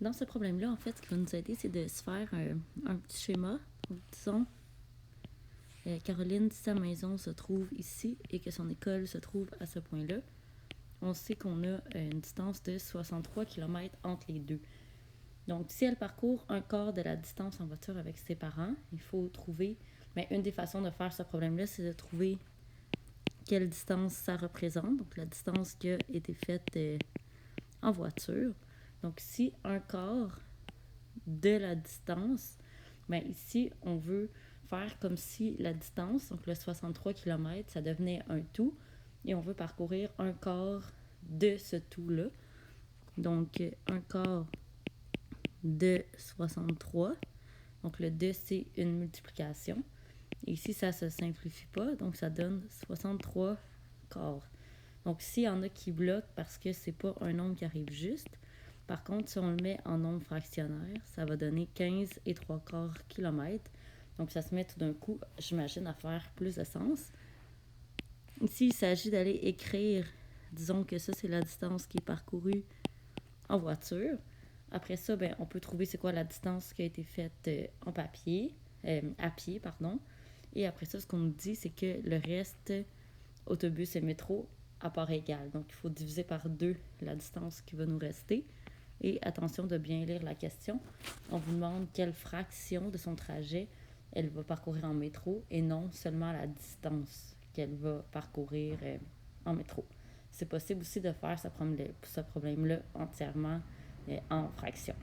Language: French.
Dans ce problème-là, en fait, ce qui va nous aider, c'est de se faire un petit schéma. Donc, disons, Caroline, si sa maison se trouve ici et que son école se trouve à ce point-là, on sait qu'on a une distance de 63 km entre les deux. Donc, si elle parcourt un quart de la distance en voiture avec ses parents, il faut trouver... Mais une des façons de faire ce problème-là, c'est de trouver quelle distance ça représente. Donc, la distance qui a été faite en voiture. Donc, si un quart de la distance, bien ici, on veut faire comme si la distance, donc le 63 km, ça devenait un tout, et on veut parcourir un quart de ce tout-là. Donc, un quart de 63. Donc, le 2, c'est une multiplication. Et ici, ça ne se simplifie pas, donc ça donne 63 quarts. Donc, s'il y en a qui bloquent parce que c'est pas un nombre qui arrive juste, par contre, si on le met en nombre fractionnaire, ça va donner 15 et 3 quarts kilomètres. Donc, ça se met tout d'un coup, j'imagine, à faire plus de sens. Ici, il s'agit d'aller écrire, disons que ça, c'est la distance qui est parcourue en voiture. Après ça, ben, on peut trouver c'est quoi la distance qui a été faite en papier, à pied, pardon. Et après ça, ce qu'on nous dit, c'est que le reste, autobus et métro, à part égale. Donc, il faut diviser par 2 la distance qui va nous rester. Et attention de bien lire la question. On vous demande quelle fraction de son trajet elle va parcourir en métro et non seulement la distance qu'elle va parcourir en métro. C'est possible aussi de faire ce problème-là entièrement en fractions.